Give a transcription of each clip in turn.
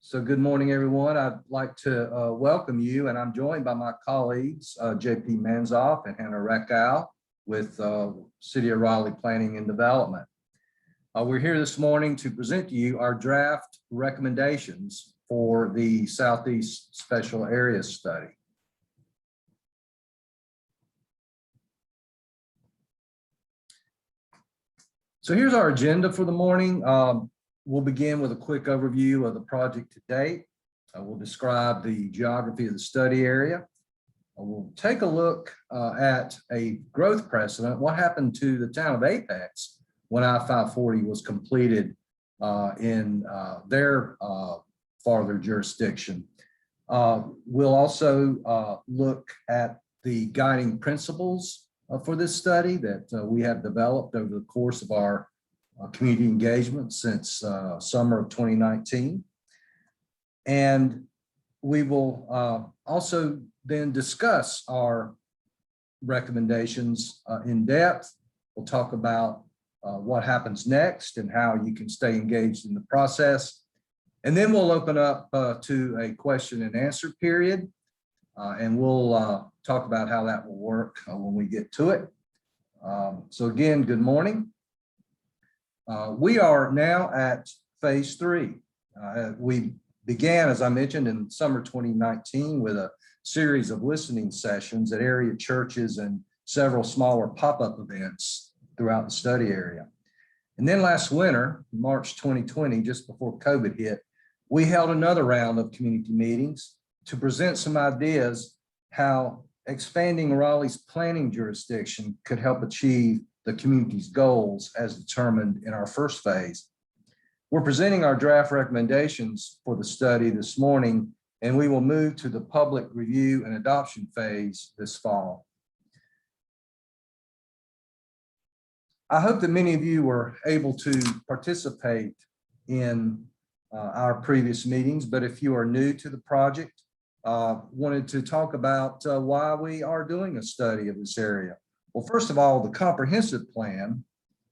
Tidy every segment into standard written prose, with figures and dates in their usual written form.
So good morning, everyone. I'd like to welcome you, and I'm joined by my colleagues, JP Manzoff and Hannah Reckow with City of Raleigh Planning and Development. We're here this morning to present to you our draft recommendations for the Southeast Special Area Study. So here's our agenda for the morning. We'll begin with a quick overview of the project to date. We'll describe the geography of the study area. We'll take a look at a growth precedent, what happened to the town of Apex when I-540 was completed in their farther jurisdiction. We'll also look at the guiding principles for this study that we have developed over the course of our community engagement since summer of 2019. And we will also then discuss our recommendations in depth. We'll talk about what happens next and how you can stay engaged in the process. And then we'll open up to a question and answer period. And we'll talk about how that will work when we get to it. So again, good morning. We are now at phase 3. We began, as I mentioned, in summer 2019 with a series of listening sessions at area churches and several smaller pop-up events throughout the study area. And then last winter, March 2020, just before COVID hit, we held another round of community meetings to present some ideas how expanding Raleigh's planning jurisdiction could help achieve the community's goals as determined in our first phase. We're presenting our draft recommendations for the study this morning, and we will move to the public review and adoption phase this fall. I hope that many of you were able to participate in our previous meetings, but if you are new to the project, wanted to talk about why we are doing a study of this area. Well, first of all, the comprehensive plan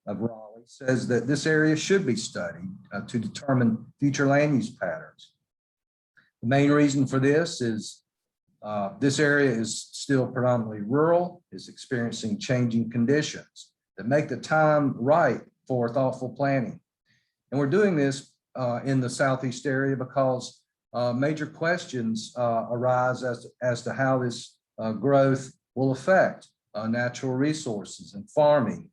of Raleigh says that this area should be studied to determine future land use patterns. The main reason for this is this area is still predominantly rural, is experiencing changing conditions that make the time right for thoughtful planning. And we're doing this in the Southeast area because major questions arise as to how this growth will affect natural resources and farming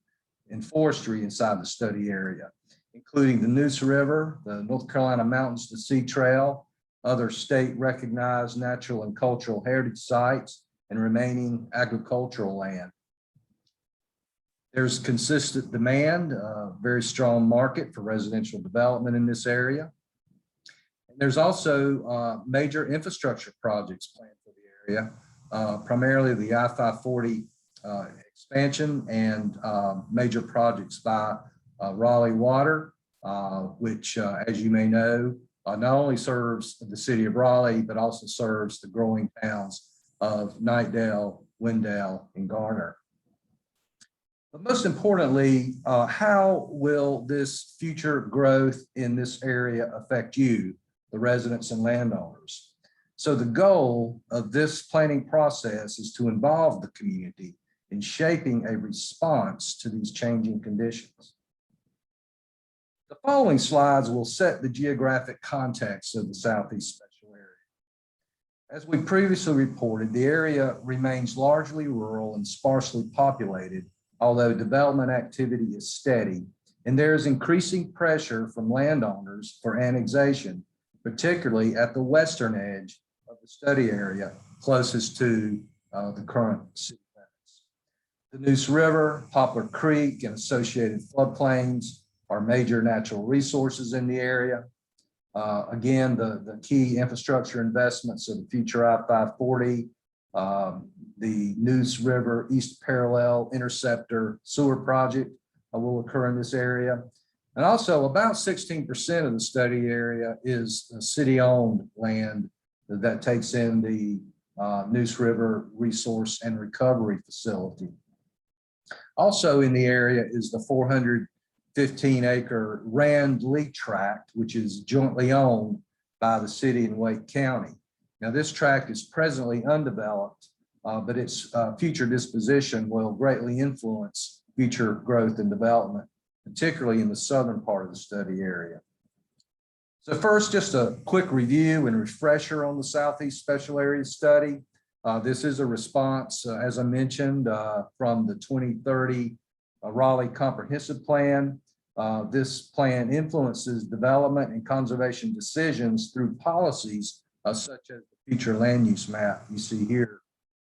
and forestry inside the study area, including the Neuse River, the North Carolina Mountains to Sea Trail, other state recognized natural and cultural heritage sites, and remaining agricultural land. There's consistent demand, very strong market for residential development in this area. And there's also major infrastructure projects planned for the area, primarily the I-540 expansion and major projects by Raleigh Water, which, as you may know, not only serves the city of Raleigh, but also serves the growing towns of Knightdale, Wendell, and Garner. But most importantly, how will this future growth in this area affect you, the residents and landowners? So the goal of this planning process is to involve the community in shaping a response to these changing conditions. The following slides will set the geographic context of the Southeast Special Area. As we previously reported, the area remains largely rural and sparsely populated, although development activity is steady, and there is increasing pressure from landowners for annexation, particularly at the western edge of the study area closest to the current city limits. The Neuse River, Poplar Creek, and associated floodplains are major natural resources in the area. Again, the key infrastructure investments of the future I-540, the Neuse River East Parallel Interceptor Sewer Project will occur in this area. And also about 16% of the study area is city-owned land that takes in the Neuse River Resource and Recovery Facility. Also in the area is the 415-acre Rand Lee Tract, which is jointly owned by the city and Wake County. Now, this tract is presently undeveloped, but its future disposition will greatly influence future growth and development, particularly in the southern part of the study area. So first, just a quick review and refresher on the Southeast Special Areas Study. This is a response, as I mentioned, from the 2030 Raleigh Comprehensive Plan. This plan influences development and conservation decisions through policies such as the future land use map you see here,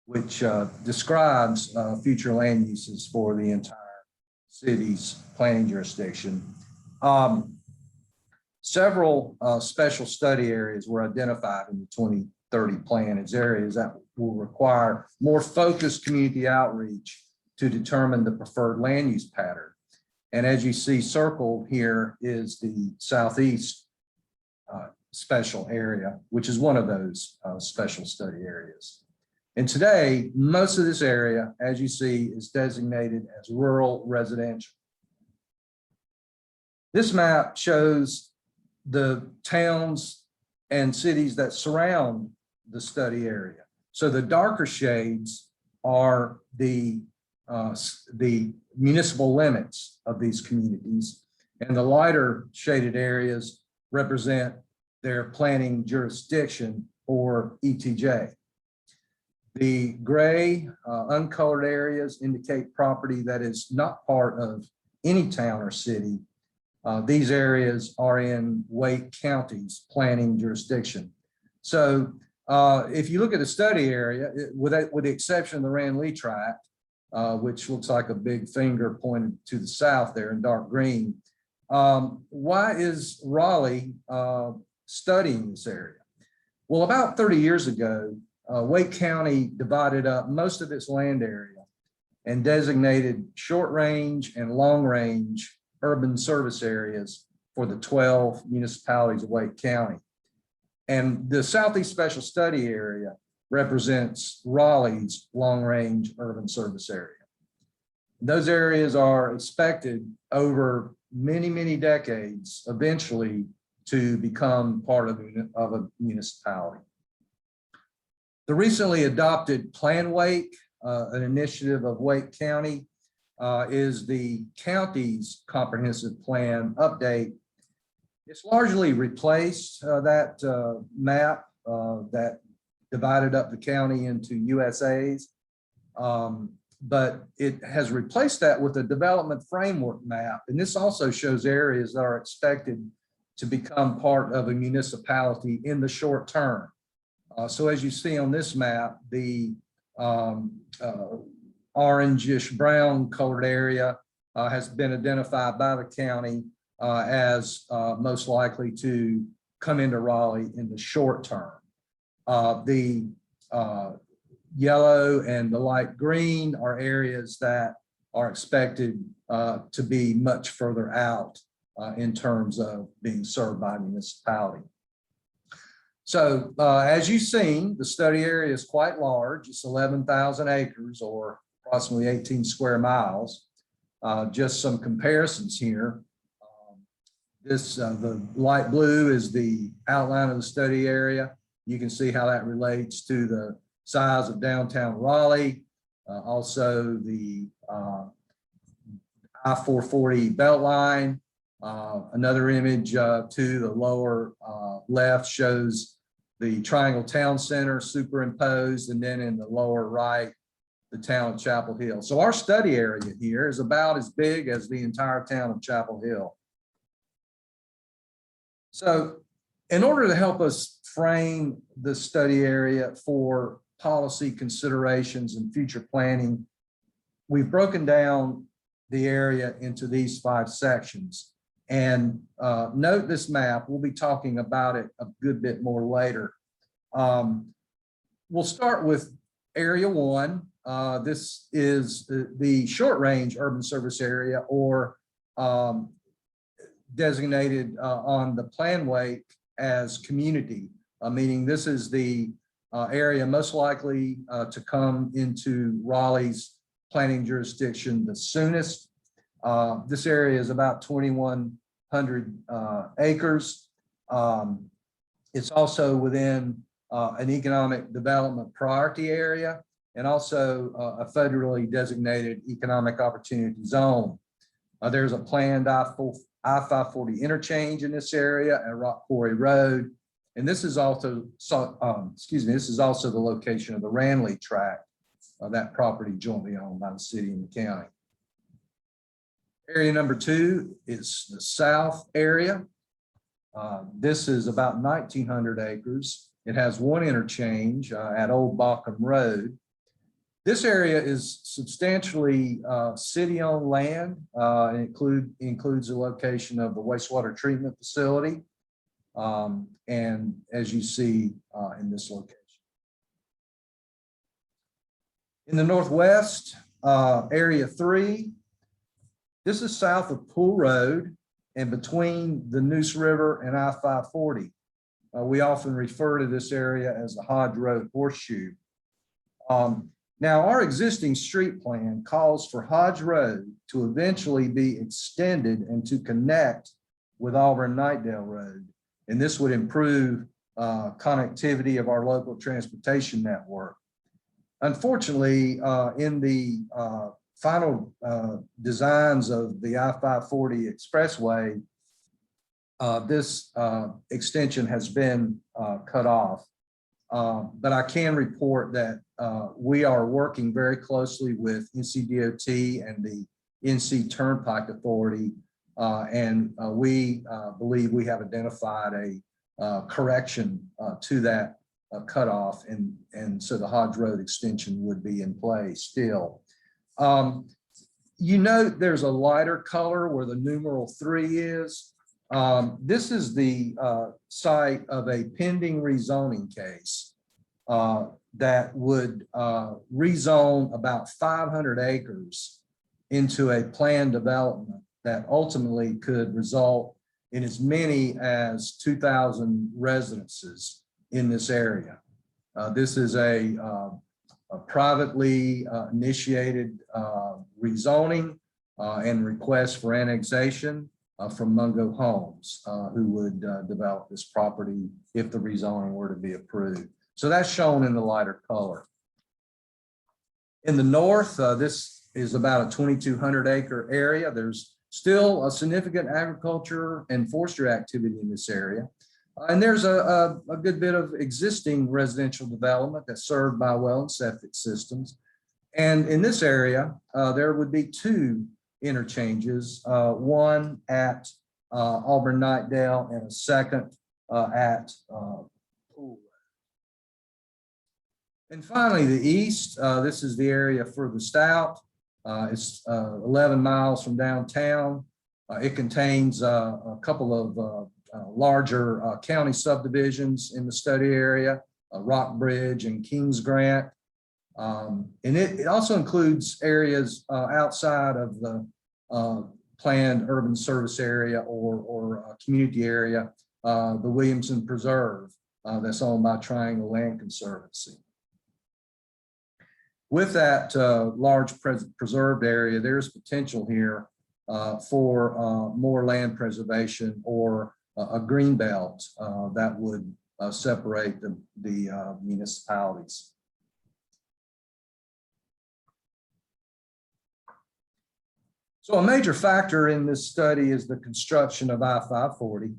which describes future land uses for the entire city's planning jurisdiction. Several special study areas were identified in the 2030 plan as areas that will require more focused community outreach to determine the preferred land use pattern. And as you see circled here is the Southeast special area, which is one of those special study areas. And today, most of this area, as you see, is designated as rural residential. This map shows the towns and cities that surround the study area. So the darker shades are the municipal limits of these communities, and the lighter shaded areas represent their planning jurisdiction, or ETJ. The gray uncolored areas indicate property that is not part of any town or city. These areas are in Wake County's planning jurisdiction. So if you look at the study area, with the exception of the Raleigh tract, which looks like a big finger pointed to the south there in dark green, why is Raleigh studying this area? Well, about 30 years ago, Wake County divided up most of its land area and designated short range and long range urban service areas for the 12 municipalities of Wake County. And the Southeast Special Study Area represents Raleigh's long range urban service area. Those areas are expected over many, many decades eventually to become part of a municipality. The recently adopted PLANWake, an initiative of Wake County, is the county's comprehensive plan update. It's largely replaced that map that divided up the county into USAs, but it has replaced that with a development framework map. And this also shows areas that are expected to become part of a municipality in the short term. So as you see on this map, the orangish brown colored area has been identified by the county as most likely to come into Raleigh in the short term. The yellow and the light green are areas that are expected to be much further out in terms of being served by a municipality. So as you've seen, the study area is quite large. It's 11,000 acres or approximately 18 square miles. Just some comparisons here. The light blue is the outline of the study area. You can see how that relates to the size of downtown Raleigh. Also the I-440 Beltline. Another image to the lower left shows the Triangle Town Center superimposed, and then in the lower right, the town of Chapel Hill. So our study area here is about as big as the entire town of Chapel Hill. So in order to help us frame the study area for policy considerations and future planning, we've broken down the area into these 5 sections. And note this map, we'll be talking about it a good bit more later. We'll start with area 1. This is the short range urban service area, or designated on the PLANWake as community, meaning this is the area most likely to come into Raleigh's planning jurisdiction the soonest. This area is about 2,100 acres. It's also within an economic development priority area and also a federally designated economic opportunity zone. There's a planned I-540 interchange in this area at Rock Quarry Road. And this is also, this is also the location of the Raleigh tract, that property jointly owned by the city and the county. Area number 2 is the south area. This is about 1,900 acres. It has one interchange at Old Bockham Road. This area is substantially city-owned land. It includes the location of the wastewater treatment facility, and as you see in this location. In the northwest, area 3, this is south of Pool Road and between the Neuse River and I-540. We often refer to this area as the Hodge Road Horseshoe. Now, our existing street plan calls for Hodge Road to eventually be extended and to connect with Auburn-Knightdale Road. And this would improve connectivity of our local transportation network. Unfortunately, in the final designs of the I-540 expressway, this extension has been cut off. But I can report that we are working very closely with NCDOT and the NC Turnpike Authority, and we believe we have identified a correction to that cutoff, and so the Hodge Road extension would be in place still. You note there's a lighter color where the numeral 3 is. This is the site of a pending rezoning case that would rezone about 500 acres into a planned development that ultimately could result in as many as 2,000 residences in this area. This is a privately initiated rezoning and request for annexation from Mungo Homes, who would develop this property if the rezoning were to be approved. So that's shown in the lighter color. In the north, this is about a 2,200 acre area. There's still a significant agriculture and forestry activity in this area. And there's a good bit of existing residential development that's served by well and septic systems. And in this area, there would be 2 interchanges, one at Auburn-Knightdale and a second at Pool Road. And finally, the east, this is the area furthest out. It's 11 miles from downtown. It contains a couple of larger county subdivisions in the study area, Rockbridge and Kings Grant. And it also includes areas outside of the planned urban service area or community area, the Williamson Preserve that's owned by Triangle Land Conservancy. With that large preserved area, there's potential here for more land preservation or a green belt that would separate the municipalities. So a major factor in this study is the construction of I-540.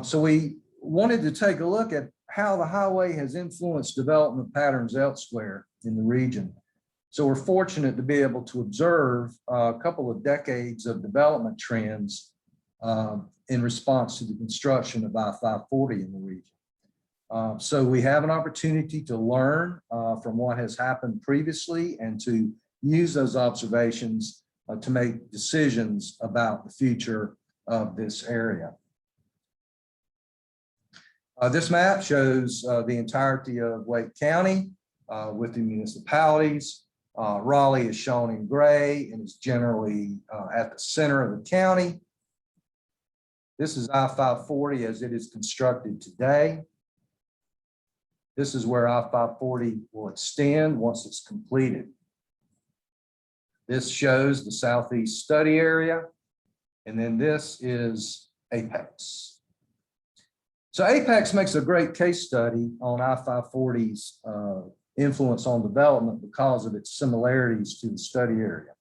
So we wanted to take a look at how the highway has influenced development patterns elsewhere in the region. So we're fortunate to be able to observe a couple of decades of development trends in response to the construction of I-540 in the region. So we have an opportunity to learn from what has happened previously and to use those observations to make decisions about the future of this area. This map shows the entirety of Wake County with the municipalities. Raleigh is shown in gray and is generally at the center of the county. This is I-540 as it is constructed today. This is where I-540 will extend once it's completed. This shows the southeast study area, and then this is Apex. So Apex makes a great case study on I-540's influence on development because of its similarities to the study area.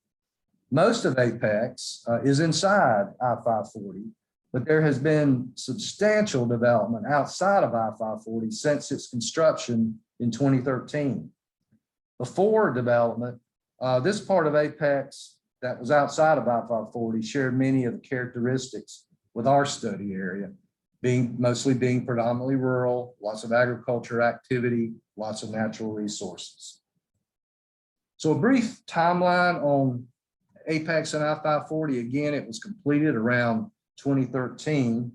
Most of Apex is inside I-540, but there has been substantial development outside of I-540 since its construction in 2013. Before development, this part of Apex that was outside of I-540 shared many of the characteristics with our study area, mostly being predominantly rural, lots of agriculture activity, lots of natural resources. So a brief timeline on Apex and I-540. Again, it was completed around 2013.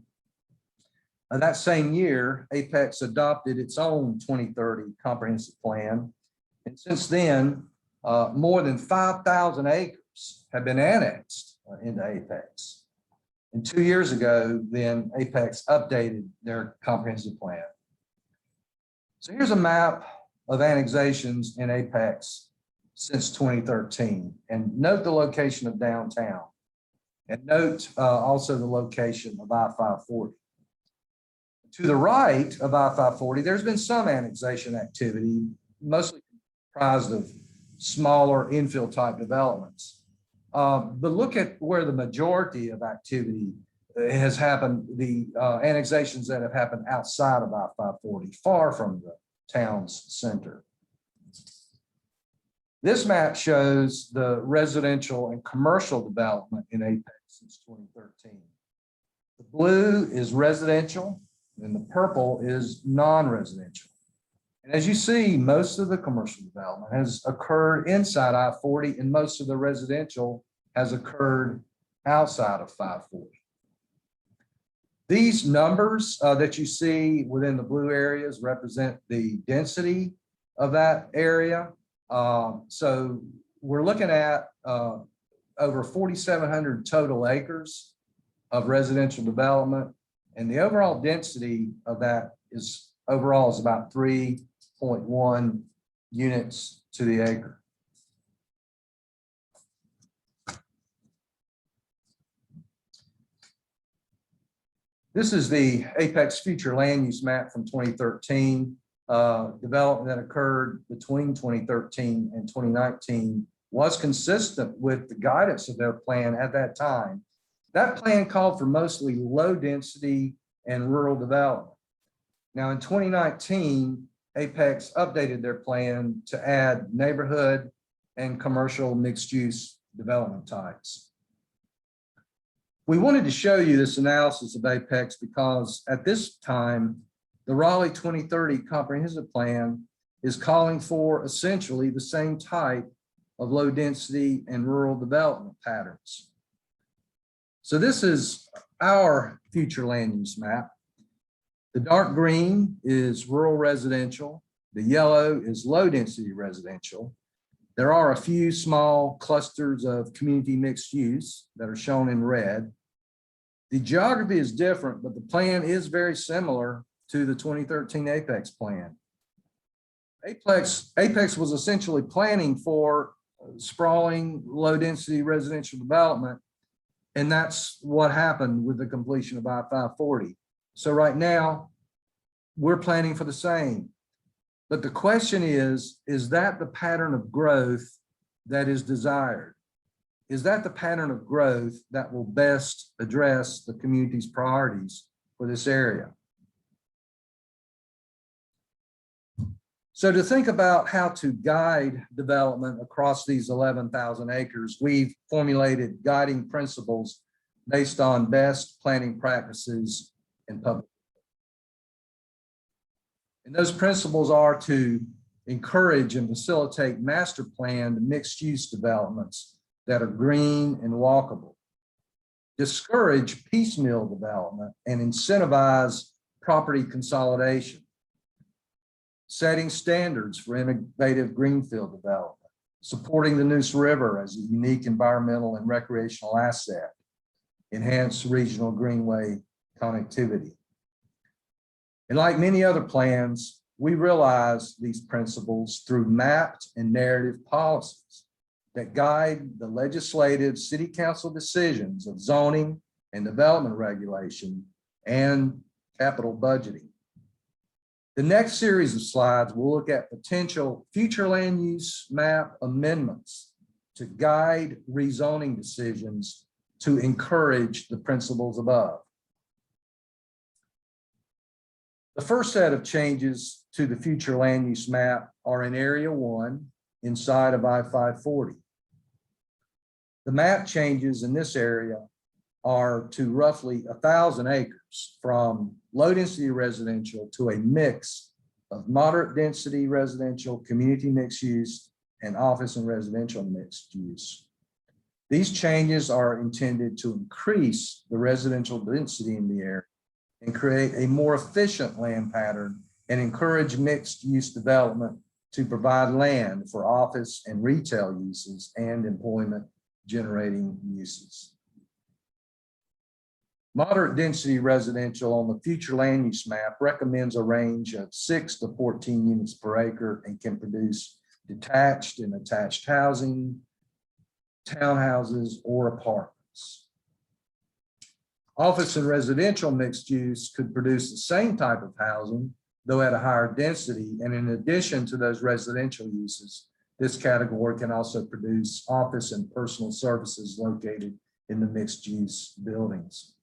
That same year, Apex adopted its own 2030 comprehensive plan. And since then, more than 5,000 acres have been annexed into Apex. And 2 years ago, then Apex updated their comprehensive plan. So here's a map of annexations in Apex since 2013. And note the location of downtown. And note also the location of I-540. To the right of I-540, there's been some annexation activity, mostly comprised of smaller infill type developments. But look at where the majority of activity has happened, the annexations that have happened outside of I-540, far from the town's center. This map shows the residential and commercial development in Apex since 2013. The blue is residential and the purple is non-residential. And as you see, most of the commercial development has occurred inside I-40 and most of the residential has occurred outside of 540. These numbers that you see within the blue areas represent the density of that area. So we're looking at over 4,700 total acres of residential development, and the overall density of that is about 3.1 units to the acre. This is the Apex future land use map from 2013. Development that occurred between 2013 and 2019 was consistent with the guidance of their plan at that time. That plan called for mostly low density and rural development. Now in 2019, Apex updated their plan to add neighborhood and commercial mixed use development types. We wanted to show you this analysis of Apex because at this time, the Raleigh 2030 comprehensive plan is calling for essentially the same type of low density and rural development patterns. So this is our future land use map. The dark green is rural residential. The yellow is low density residential. There are a few small clusters of community mixed use that are shown in red. The geography is different, but the plan is very similar to the 2013 Apex plan. Apex was essentially planning for sprawling, low-density residential development, and that's what happened with the completion of I-540. So right now, we're planning for the same. But the question is that the pattern of growth that is desired? Is that the pattern of growth that will best address the community's priorities for this area? So to think about how to guide development across these 11,000 acres, we've formulated guiding principles based on best planning practices in public. And those principles are to encourage and facilitate master planned mixed use developments that are green and walkable, discourage piecemeal development and incentivize property consolidation, setting standards for innovative greenfield development, supporting the Neuse River as a unique environmental and recreational asset, enhance regional greenway connectivity. And like many other plans, we realize these principles through mapped and narrative policies that guide the legislative city council decisions of zoning and development regulation and capital budgeting. The next series of slides will look at potential future land use map amendments to guide rezoning decisions to encourage the principles above. The first set of changes to the future land use map are in Area 1 inside of I-540. The map changes in this area are to roughly 1,000 acres, from low density residential to a mix of moderate density residential, community mixed use, and office and residential mixed use. These changes are intended to increase the residential density in the area and create a more efficient land pattern and encourage mixed use development to provide land for office and retail uses and employment generating uses. Moderate density residential on the future land use map recommends a range of 6 to 14 units per acre and can produce detached and attached housing, townhouses, or apartments. Office and residential mixed use could produce the same type of housing, though at a higher density. And in addition to those residential uses, this category can also produce office and personal services located in the mixed use buildings.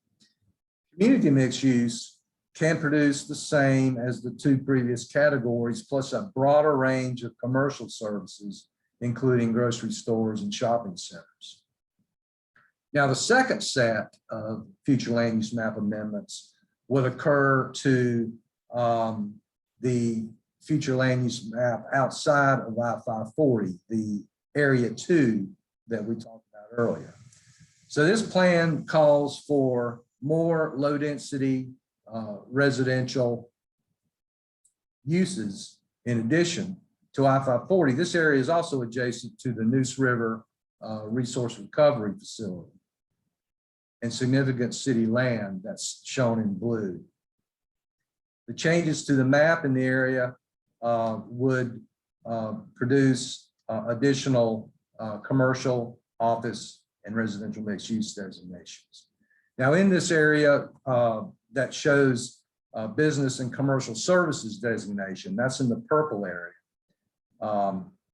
Community mixed use can produce the same as the two previous categories, plus a broader range of commercial services, including grocery stores and shopping centers. Now, the second set of future land use map amendments would occur to the future land use map outside of I-540, the Area 2 that we talked about earlier. So this plan calls for more low density residential uses in addition to I-540. This area is also adjacent to the Neuse River Resource Recovery Facility and significant city land that's shown in blue. The changes to the map in the area would produce additional commercial, office, and residential mixed use designations. Now, in this area that shows business and commercial services designation, that's in the purple area.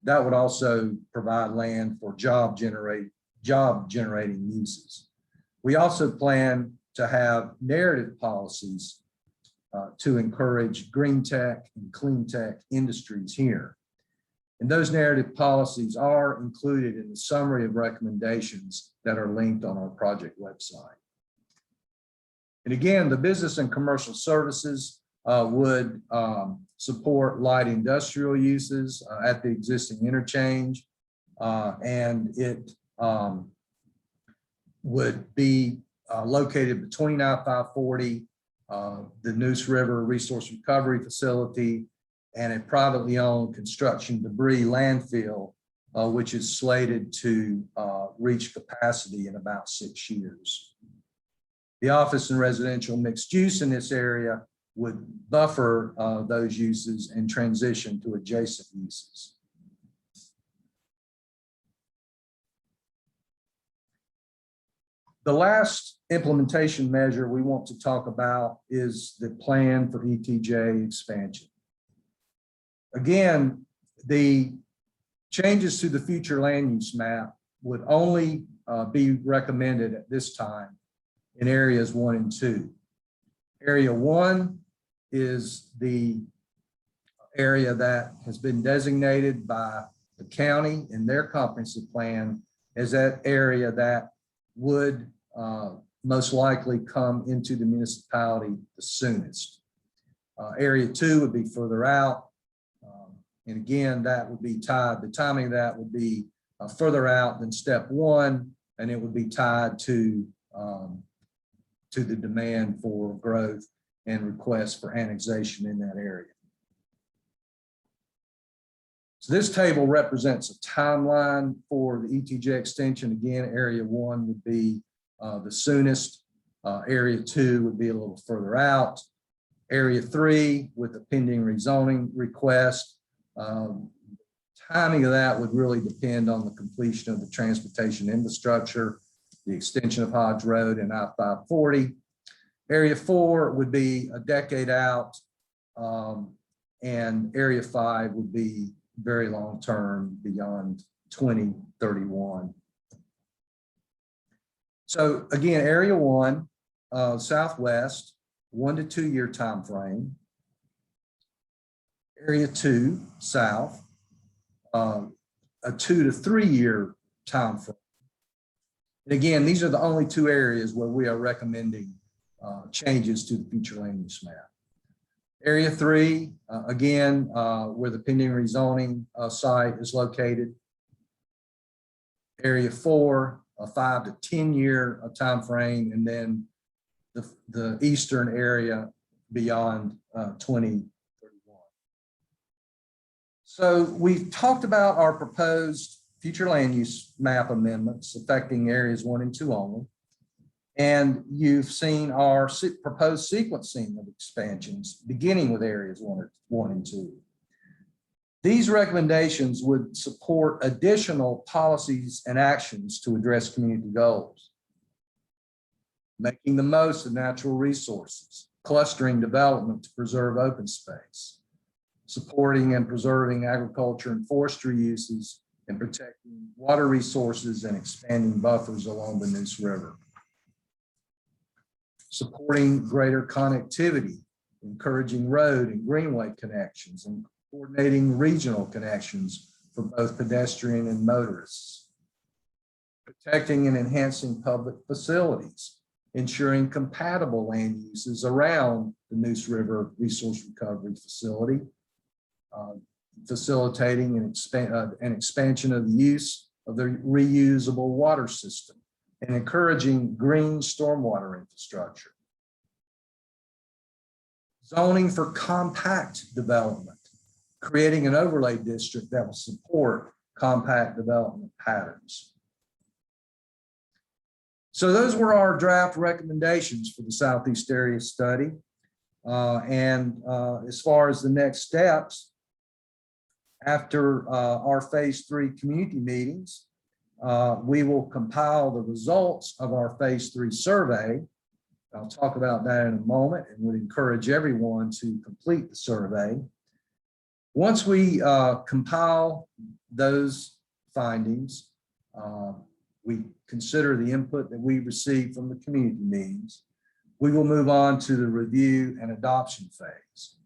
That would also provide land for job generating uses. We also plan to have narrative policies to encourage green tech and clean tech industries here. And those narrative policies are included in the summary of recommendations that are linked on our project website. And again, the business and commercial services would support light industrial uses at the existing interchange, and it would be located between I-540, the Neuse River Resource Recovery Facility, and a privately owned construction debris landfill, which is slated to reach capacity in about 6 years. The office and residential mixed use in this area would buffer those uses and transition to adjacent uses. The last implementation measure we want to talk about is the plan for ETJ expansion. Again, the changes to the future land use map would only be recommended at this time in areas 1 and 2. Area 1 is the area that has been designated by the county in their comprehensive plan as that area that would most likely come into the municipality the soonest. Area 2 would be further out. And again, that would be tied, the timing of that would be further out than step 1, and it would be tied to the demand for growth and requests for annexation in that area. So this table represents a timeline for the ETJ extension. Again, area 1 would be the soonest. Area 2 would be a little further out. Area 3 with the pending rezoning request. Timing of that would really depend on the completion of the transportation infrastructure, the extension of Hodge Road and I-540. Area 4 would be a decade out, and Area 5 would be very long-term, beyond 2031. So again, Area 1, Southwest, 1 to 2 year time frame. Area 2, South, a 2 to 3 year time frame. And again, these are the only two areas where we are recommending changes to the future land use map. Area 3, again, where the pending rezoning site is located. Area 4, a 5 to 10 year time frame, and then the eastern area beyond 2031. So we've talked about our proposed future land use map amendments affecting areas 1 and 2 only. And you've seen our proposed sequencing of expansions, beginning with areas 1 and 2. These recommendations would support additional policies and actions to address community goals, making the most of natural resources, clustering development to preserve open space, supporting and preserving agriculture and forestry uses, and protecting water resources and expanding buffers along the Neuse River. Supporting greater connectivity, encouraging road and greenway connections, and coordinating regional connections for both pedestrian and motorists. Protecting and enhancing public facilities, ensuring compatible land uses around the Neuse River Resource Recovery Facility, facilitating an expansion of the use of the reusable water system, and encouraging green stormwater infrastructure. Zoning for compact development, creating an overlay district that will support compact development patterns. So those were our draft recommendations for the Southeast Area Study. As far as the next steps, after our phase 3 community meetings, we will compile the results of our phase 3 survey. I'll talk about that in a moment, and would encourage everyone to complete the survey. Once we compile those findings, we consider the input that we received from the community meetings, we will move on to the review and adoption phase.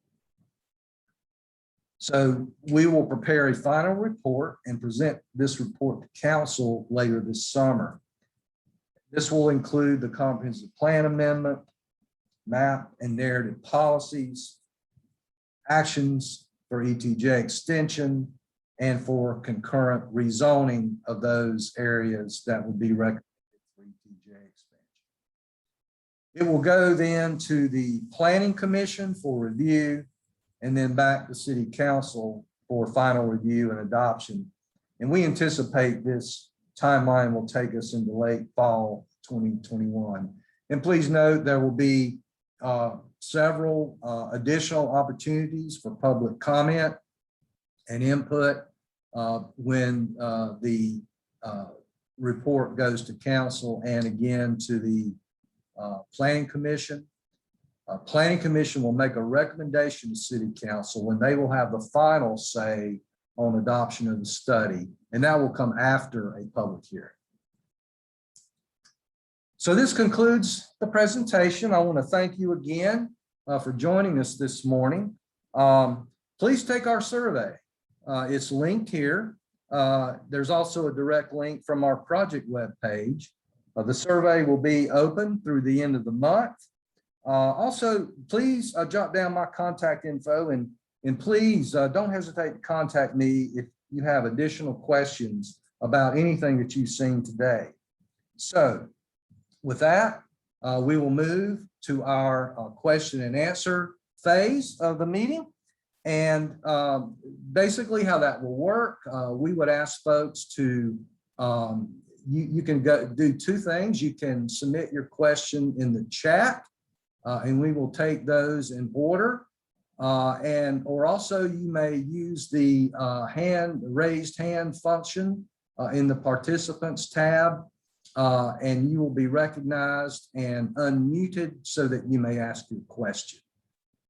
So we will prepare a final report and present this report to council later this summer. This will include the comprehensive plan amendment, map and narrative policies, actions for ETJ extension, and for concurrent rezoning of those areas that would be recommended for ETJ expansion. It will go then to the Planning Commission for review, and then back to City Council for final review and adoption. And we anticipate this timeline will take us into late fall 2021. And please note, there will be several additional opportunities for public comment and input when the report goes to council and again to the Planning Commission. Planning Commission will make a recommendation to City Council when they will have the final say on adoption of the study, and that will come after a public hearing. So this concludes the presentation. I want to thank you again for joining us this morning. Please take our survey. It's linked here. There's also a direct link from our project webpage. The survey will be open through the end of the month. Also, please jot down my contact info, and please don't hesitate to contact me if you have additional questions about anything that you've seen today. So with that, we will move to our question and answer phase of the meeting. And basically how that will work, we would ask folks to, you can go do two things. You can submit your question in the chat, and we will take those in order. Or also you may use the raised hand function in the participants tab and you will be recognized and unmuted so that you may ask your question.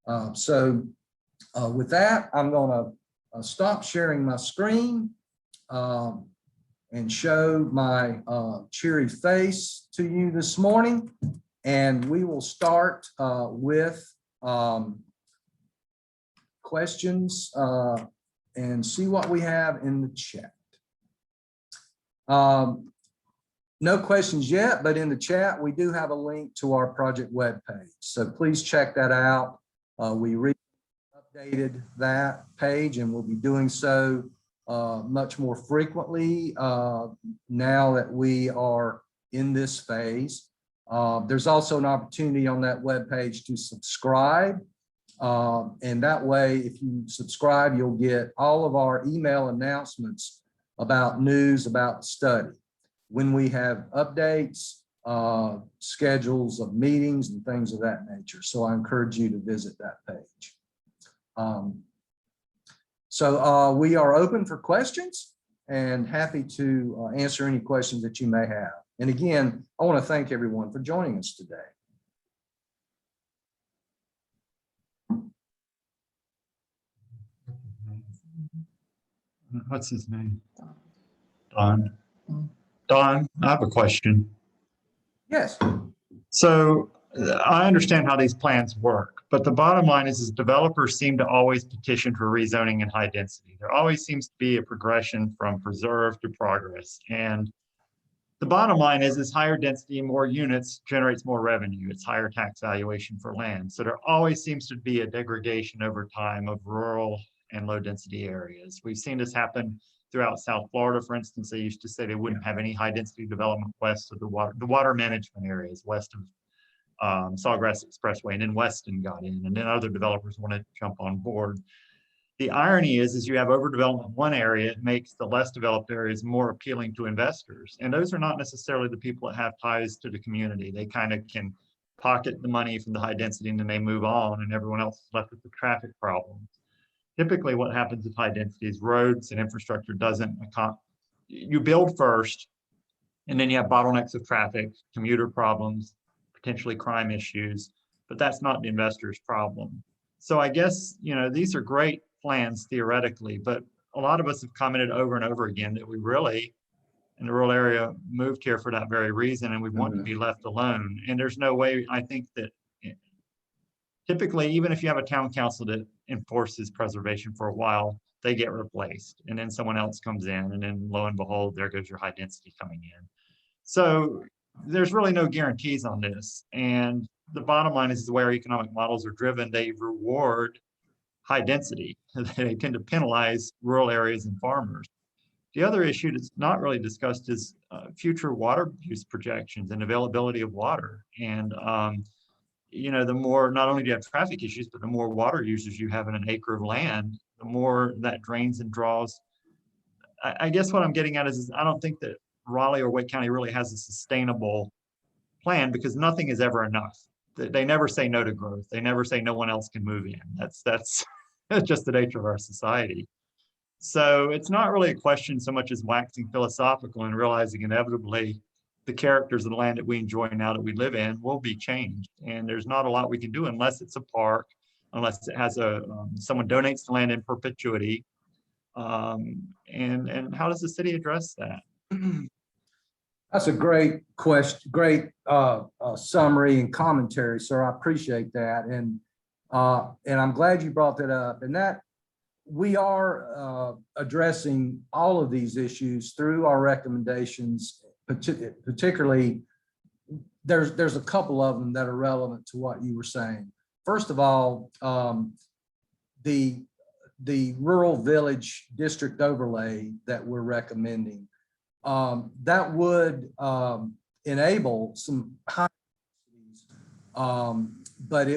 With that, I'm going to stop sharing my screen and show my cheery face to you this morning. And we will start with questions and see what we have in the chat. No questions yet, but in the chat, we do have a link to our project webpage. So please check that out. We updated that page and we'll be doing so much more frequently now that we are in this phase. There's also an opportunity on that webpage to subscribe. And that way, if you subscribe, you'll get all of our email announcements about news about the study. When we have updates, schedules of meetings and things of that nature. So I encourage you to visit that page. We are open for questions and happy to answer any questions that you may have. And again, I want to thank everyone for joining us today. What's his name? Don. Don, I have a question. Yes. So I understand how these plans work, but the bottom line is developers seem to always petition for rezoning and high density. There always seems to be a progression from preserve to progress. And the bottom line is higher density and more units generates more revenue. It's higher tax valuation for land. So there always seems to be a degradation over time of rural and low density areas. We've seen this happen throughout South Florida, for instance. They used to say they wouldn't have any high density development west of the water management areas, west of Sawgrass Expressway, and then Weston got in, and then other developers wanted to jump on board. The irony is you have overdevelopment in one area, it makes the less developed areas more appealing to investors. And those are not necessarily the people that have ties to the community. They kind of can pocket the money from the high density and then they move on, and everyone else is left with the traffic problems. Typically what happens with high density is roads and infrastructure doesn't, you build first, and then you have bottlenecks of traffic, commuter problems, potentially crime issues, but that's not the investor's problem. So I guess, you know, these are great plans theoretically, but a lot of us have commented over and over again that we really, in the rural area, moved here for that very reason, and we want to be left alone. And there's no way, I think that typically, even if you have a town council that enforces preservation for a while, they get replaced, and then someone else comes in, and then lo and behold, there goes your high density coming in. So there's really no guarantees on this. And the bottom line is the way our economic models are driven, they reward high density. They tend to penalize rural areas and farmers. The other issue that's not really discussed is future water use projections and availability of water. And you know, the more, not only do you have traffic issues, but the more water users you have in an acre of land, the more that drains and draws. I guess what I'm getting at is I don't think that Raleigh or Wake County really has a sustainable plan, because nothing is ever enough. They never say no to growth. They never say no one else can move in. That's just the nature of our society. So it's not really a question so much as waxing philosophical and realizing inevitably the characters of the land that we enjoy now that we live in will be changed. And there's not a lot we can do unless it's a park, unless it has a, someone donates the land in perpetuity. And how does the city address that? That's a great question, great summary and commentary, sir. I appreciate that. And I'm glad you brought that up. And that we are addressing all of these issues through our recommendations. Particularly, there's a couple of them that are relevant to what you were saying. First of all, the rural village district overlay that we're recommending, that would enable some high, but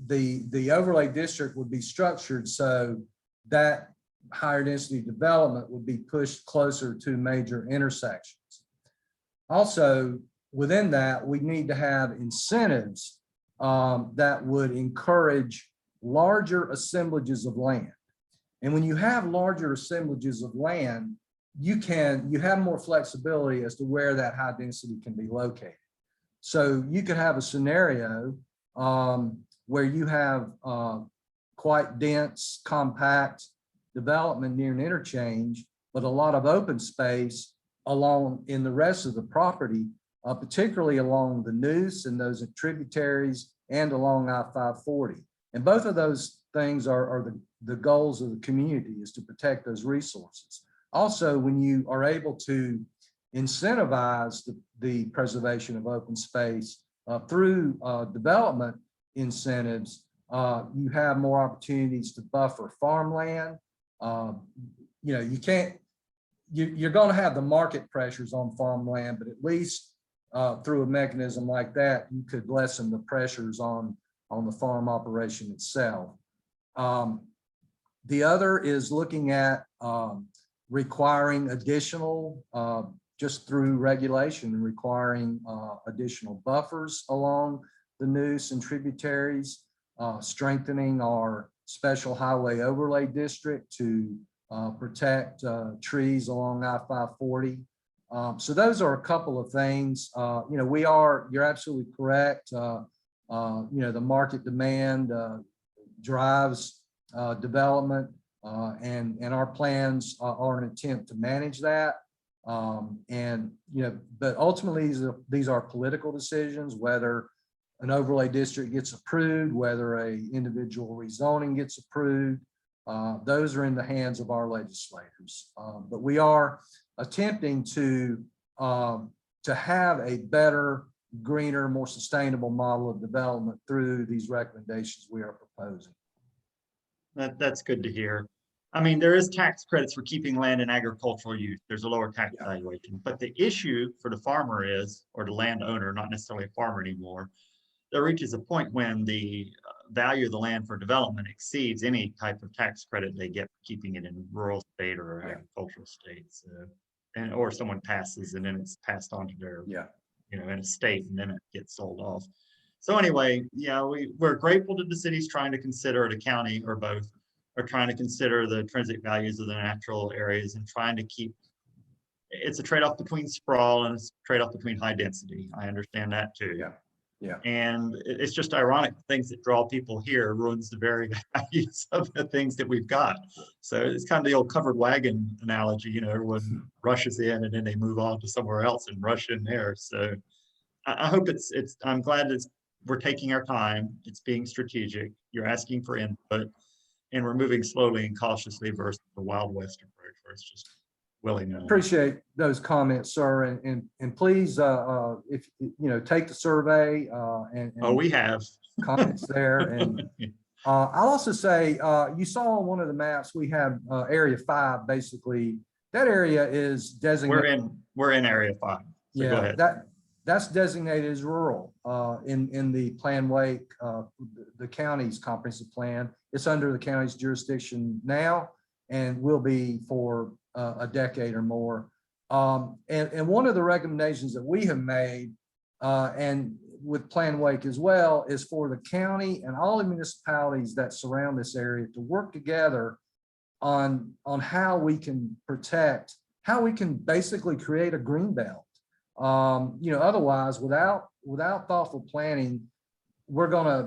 the overlay district would be structured so that higher density development would be pushed closer to major intersections. Also, within that, we need to have incentives that would encourage larger assemblages of land. And when you have larger assemblages of land, you have more flexibility as to where that high density can be located. So you could have a scenario where you have quite dense, compact development near an interchange, but a lot of open space along in the rest of the property, particularly along the Noose and those tributaries and along I-540. And both of those things are the goals of the community, is to protect those resources. Also, when you are able to incentivize the preservation of open space through development incentives, you have more opportunities to buffer farmland. You know, you're going to have the market pressures on farmland, but at least through a mechanism like that, you could lessen the pressures on the farm operation itself. The other is looking at requiring additional, just through regulation, requiring additional buffers along the Noose and tributaries, strengthening our special highway overlay district to protect trees along I-540. So those are a couple of things. You know, you're absolutely correct. You know, the market demand drives development, and our plans are an attempt to manage that. And, you know, but ultimately these are political decisions, whether an overlay district gets approved, whether a individual rezoning gets approved. Those are in the hands of our legislators. But we are attempting to have a better, greener, more sustainable model of development through these recommendations we are proposing. That's good to hear. I mean, there is tax credits for keeping land in agricultural use. There's a lower tax valuation, but the issue for the farmer is, or the landowner, not necessarily a farmer anymore, there reaches a point when the value of the land for development exceeds any type of tax credit they get for keeping it in rural state or agricultural state. So, or someone passes and then it's passed on to their, you know, in a state, and then it gets sold off. So anyway, yeah, we're grateful to the cities trying to consider, the county or both, are trying to consider the intrinsic values of the natural areas and trying to keep, it's a trade-off between sprawl and it's a trade-off between high density. I understand that too. Yeah. And it's just ironic, things that draw people here ruins the very values of the things that we've got. So it's kind of the old covered wagon analogy, you know, everyone rushes in and then they move on to somewhere else and rush in there. So I hope I'm glad we're taking our time. It's being strategic. You're asking for input, and we're moving slowly and cautiously versus the Wild West approach, where it's just willy-nilly. Appreciate those comments, sir, and please, if you know, take the survey and we have comments there. And I'll also say, you saw on one of the maps we have Area 5. Basically, that area is designated. We're in Area 5. So go ahead. That's designated as rural in the PLANWake, the county's comprehensive plan. It's under the county's jurisdiction now and will be for a decade or more. And one of the recommendations that we have made, and with PLANWake as well, is for the county and all the municipalities that surround this area to work together on how we can protect, how we can basically create a green belt. You know, otherwise, without thoughtful planning, we're gonna,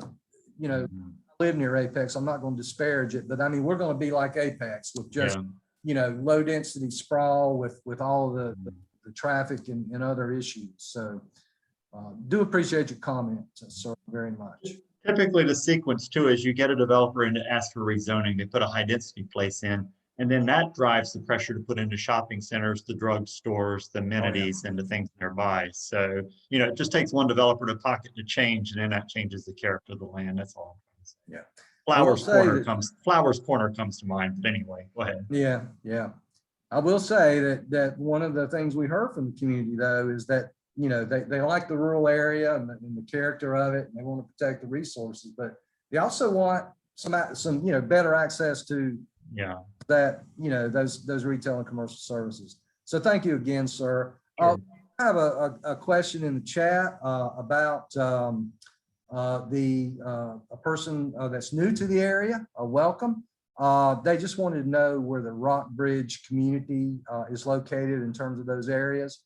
you know, live near Apex. I'm not going to disparage it, but I mean, we're going to be like Apex with just, you know, low density sprawl with all of the traffic and other issues. So do appreciate your comments, sir, very much. Typically the sequence too is you get a developer in to ask for rezoning, they put a high density place in, and then that drives the pressure to put into shopping centers, the drug stores, the amenities, and the things nearby. So, you know, it just takes one developer to pocket the change, and then that changes the character of the land. That's all. Yeah. Flowers Corner comes to mind, but anyway, go ahead. Yeah. I will say that one of the things we heard from the community though is that, you know, they like the rural area and the character of it, and they want to protect the resources, but they also want some you know, better access to that, you know, those retail and commercial services. So thank you again, sir. Sure. I have a question in the chat about a person that's new to the area. Welcome. They just wanted to know where the Rock Bridge community is located in terms of those areas.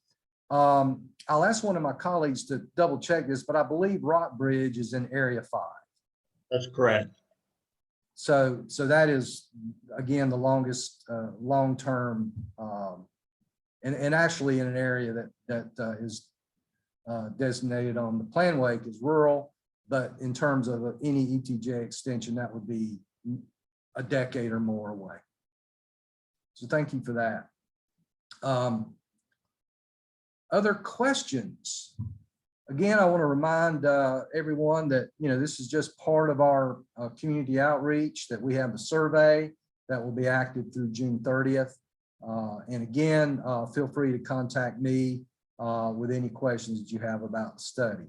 I'll ask one of my colleagues to double check this, but I believe Rock Bridge is in Area 5. That's correct. So that is, again, the longest long-term, and actually in an area that is designated on the PLANWake as rural, but in terms of any ETJ extension, that would be a decade or more away. So thank you for that. Other questions? Again, I want to remind everyone that, this is just part of our community outreach, that we have a survey that will be active through June 30th. And again, feel free to contact me with any questions that you have about the study.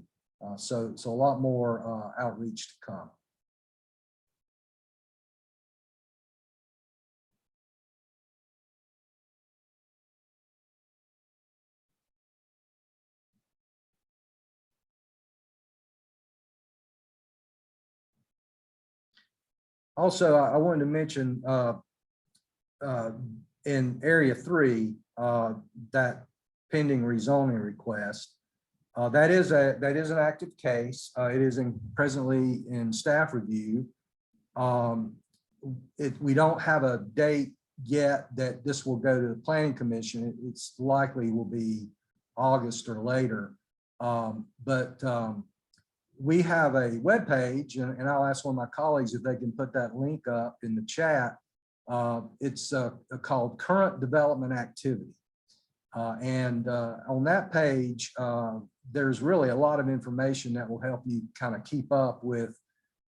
So a lot more outreach to come. Also, I wanted to mention in Area 3, that pending rezoning request, that is an active case. It is presently in staff review. We don't have a date yet that this will go to the Planning Commission. It's likely will be August or later. We have a webpage, and I'll ask one of my colleagues if they can put that link up in the chat. It's called Current Development Activity. And on that page, there's really a lot of information that will help you kind of keep up with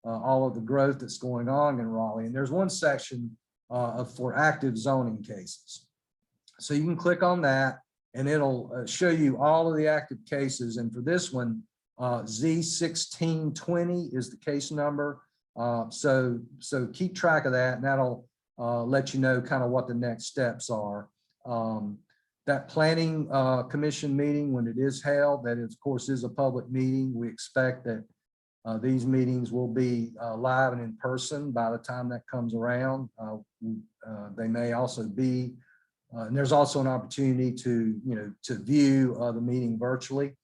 all of the growth that's going on in Raleigh. And there's one section for active zoning cases. So you can click on that and it'll show you all of the active cases. And for this one, Z1620 is the case number. So keep track of that, and that'll let you know kind of what the next steps are. That planning commission meeting, when it is held, that of course is a public meeting. We expect that these meetings will be live and in person by the time that comes around. They may also be, and there's also an opportunity to view the meeting virtually.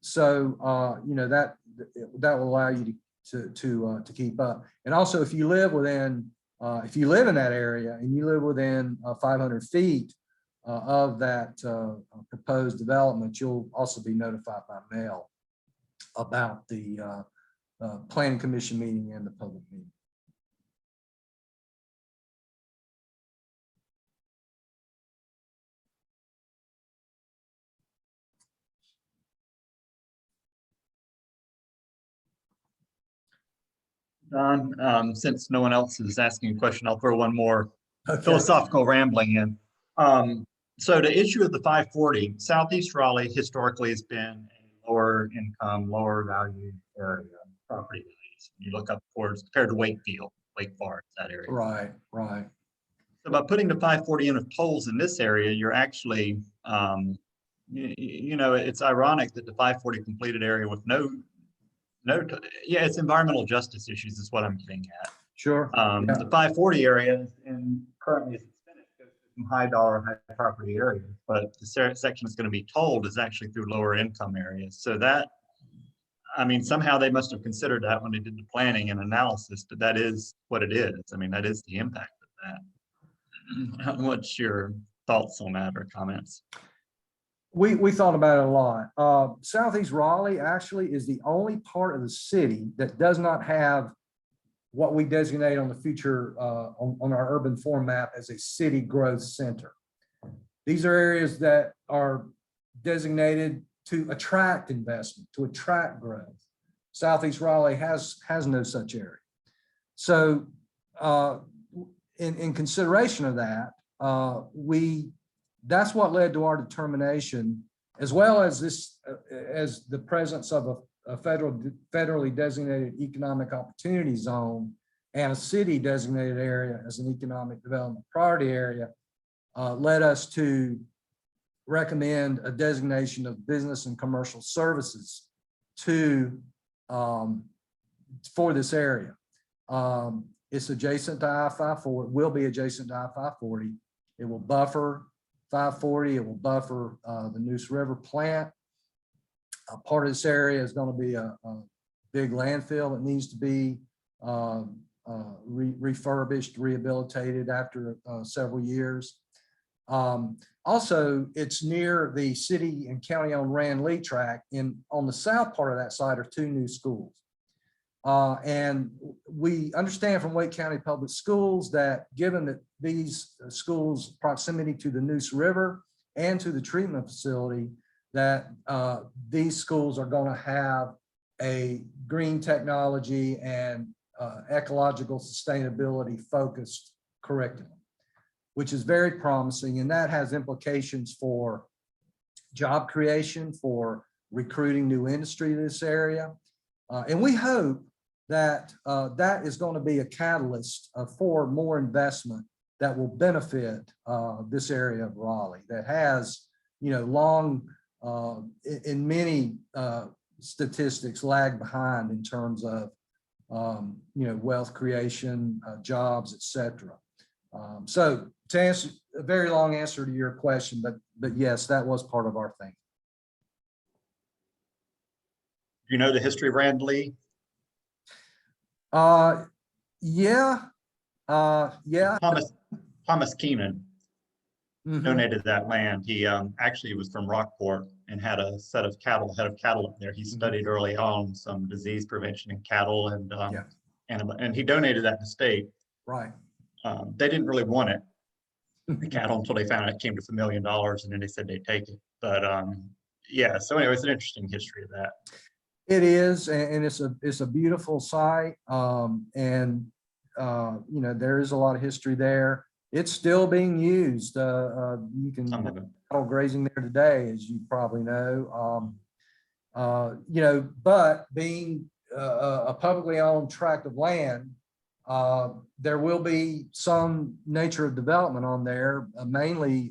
That will allow you to keep up. And also, if you live within, if you live in that area and you live within 500 feet of that proposed development, you'll also be notified by mail about the Planning Commission meeting and the public meeting. Don, since no one else is asking a question, I'll throw one more Okay. philosophical rambling in. So the issue of the 540, Southeast Raleigh historically has been a lower income, lower value area, property values. You look up towards, compared to Wakefield, Wake Forest, that area. Right, right. So by putting the 540 in of tolls in this area, you're actually, it's ironic that the 540 completed area with it's environmental justice issues is what I'm getting at. Sure. The 540 area and currently as it's finished goes through some high dollar, high property areas, but the section that's going to be tolled is actually through lower income areas. So that, I mean, somehow they must have considered that when they did the planning and analysis, but that is what it is. I mean, that is the impact of that. What's your thoughts on that or comments? We thought about it a lot. Southeast Raleigh actually is the only part of the city that does not have what we designate on the future on our urban form map as a city growth center. These are areas that are designated to attract investment, to attract growth. Southeast Raleigh has no such area. So in consideration of that, that's what led to our determination, as well as this, as the presence of a federally designated economic opportunity zone and a city designated area as an economic development priority area, led us to recommend a designation of business and commercial services for this area. It's adjacent to I-540, will be adjacent to I-540. It will buffer 540. It will buffer the Neuse River plant. Part of this area is going to be a big landfill that needs to be refurbished, rehabilitated after several years. Also, it's near the city and county-owned Raleigh tract. On the south part of that site are two new schools. And we understand from Wake County Public Schools that given that these schools' proximity to the Neuse River and to the treatment facility, that these schools are going to have a green technology and ecological sustainability focused curriculum, which is very promising. And that has implications for job creation, for recruiting new industry to this area. And we hope that that is going to be a catalyst for more investment that will benefit this area of Raleigh that has, long, in many statistics, lagged behind in terms of, wealth creation, jobs, etc. So to answer a very long answer to your question, but yes, that was part of our thing. You know the history of Raleigh? Yeah. Thomas Keenan Mhm. donated that land. He actually was from Rockport and had a head of cattle up there. He studied early on some disease prevention in cattle and and he donated that to the state. Right. They didn't really want it, the cattle, until they found out it came to $1 million, and then they said they'd take it. But yeah, so anyway, it's an interesting history of that. It is, and it's a beautiful site, and there is a lot of history there. It's still being used. You can cattle grazing there today, as you probably know. But being a publicly owned tract of land, there will be some nature of development on there, mainly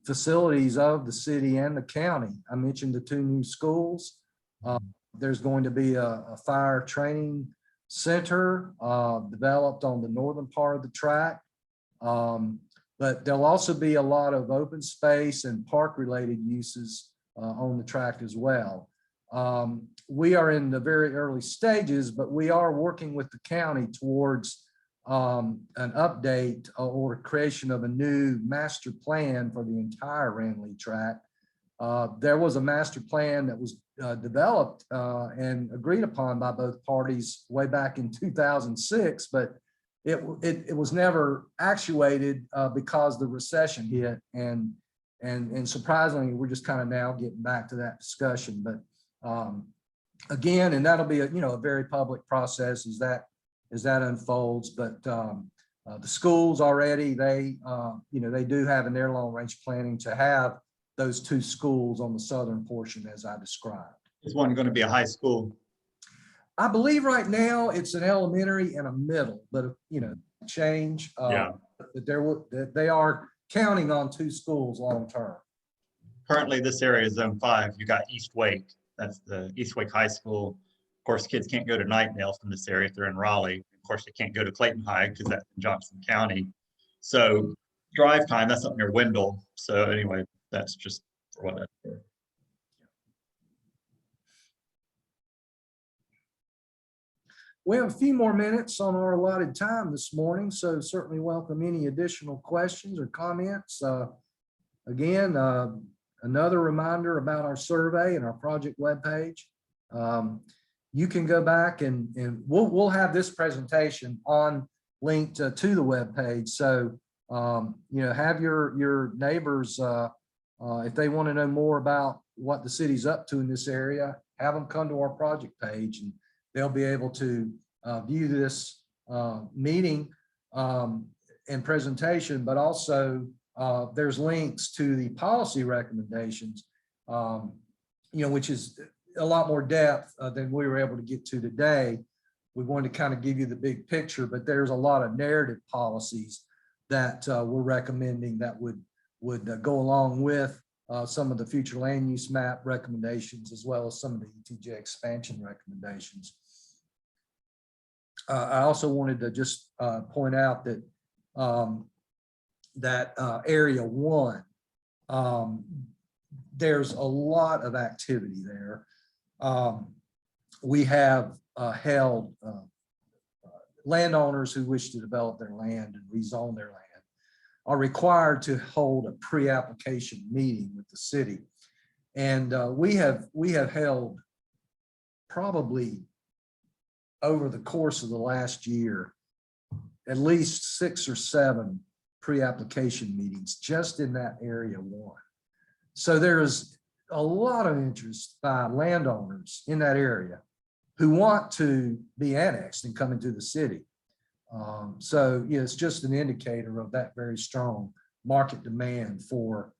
facilities of the city and the county. I mentioned the two new schools. There's going to be a fire training center developed on the northern part of the tract. But there'll also be a lot of open space and park related uses on the tract as well. We are in the very early stages, but we are working with the county towards an update or creation of a new master plan for the entire Raleigh tract. There was a master plan that was developed and agreed upon by both parties way back in 2006, but it was never actuated because the recession hit, and surprisingly, we're just kind of now getting back to that discussion. But again, and that'll be a very public process as that unfolds. But the schools already, they do have in their long range planning to have those two schools on the southern portion as I described. Is one going to be a high school? I believe right now it's an elementary and a middle, but change. That they are counting on two schools long term. Currently, this area is Zone 5. You got East Wake. That's the East Wake High School. Of course, kids can't go to Nightdale from this area if they're in Raleigh. Of course, they can't go to Clayton High because that's in Johnson County. So drive time, that's up near Wendell. So anyway, that's just for what that's for. We have a few more minutes on our allotted time this morning, so certainly welcome any additional questions or comments. Again, another reminder about our survey and our project webpage. You can go back and we'll have this presentation on linked to the webpage. So have your neighbors, if they want to know more about what the city's up to in this area, have them come to our project page, and they'll be able to view this meeting and presentation, but also there's links to the policy recommendations, which is a lot more depth than we were able to get to today. We wanted to kind of give you the big picture, but there's a lot of narrative policies that we're recommending that would go along with some of the future land use map recommendations, as well as some of the ETJ expansion recommendations. I also wanted to just point out that area one, there's a lot of activity there. We have held landowners who wish to develop their land and rezone their land are required to hold a pre-application meeting with the city. And we have held probably over the course of the last year, at least 6 or 7 pre-application meetings just in that area one. So there is a lot of interest by landowners in that area who want to be annexed and come into the city. So yeah, it's just an indicator of that very strong market demand for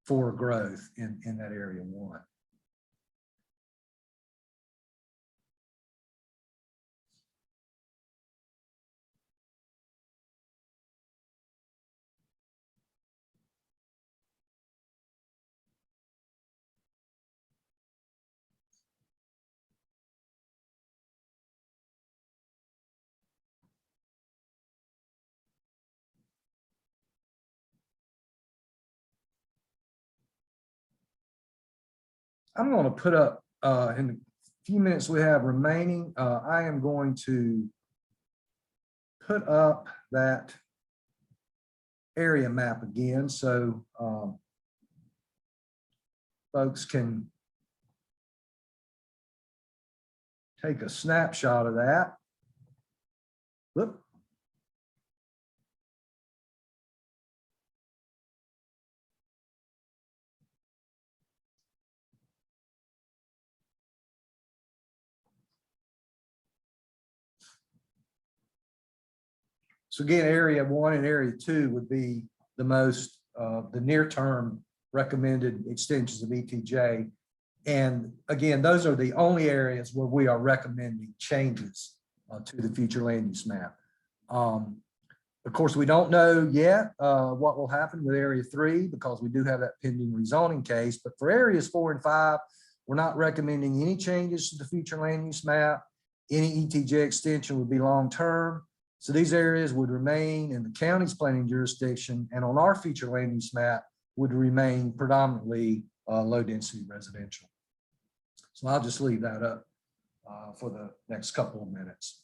growth in that area one. I'm going to put up in the few minutes we have remaining, I am going to put up that area map again so folks can take a snapshot of that. Whoop. So again, area one and area two would be the most, the near term recommended extensions of ETJ. And again, those are the only areas where we are recommending changes to the future land use map. Of course, we don't know yet what will happen with area 3 because we do have that pending rezoning case. But for areas 4 and 5, we're not recommending any changes to the future land use map. Any ETJ extension would be long term. So these areas would remain in the county's planning jurisdiction, and on our future land use map would remain predominantly low density residential. So I'll just leave that up for the next couple of minutes.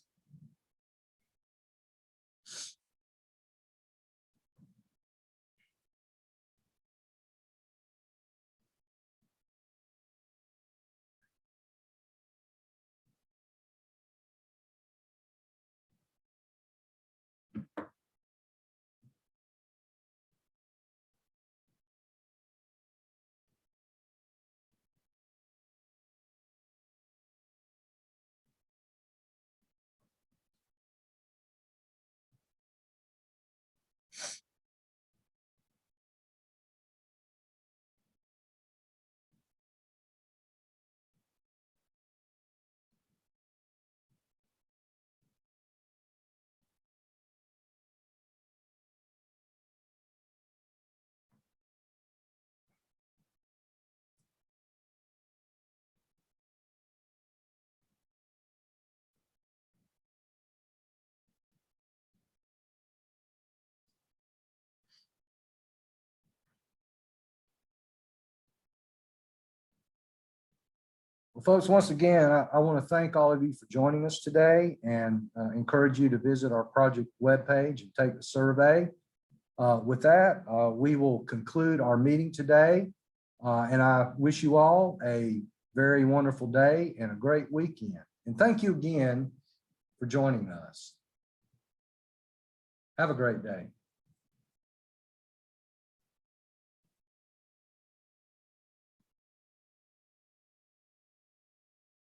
Well, folks, once again, I want to thank all of you for joining us today and encourage you to visit our project webpage and take the survey. With that, we will conclude our meeting today. And I wish you all a very wonderful day and a great weekend. And thank you again for joining us. Have a great day.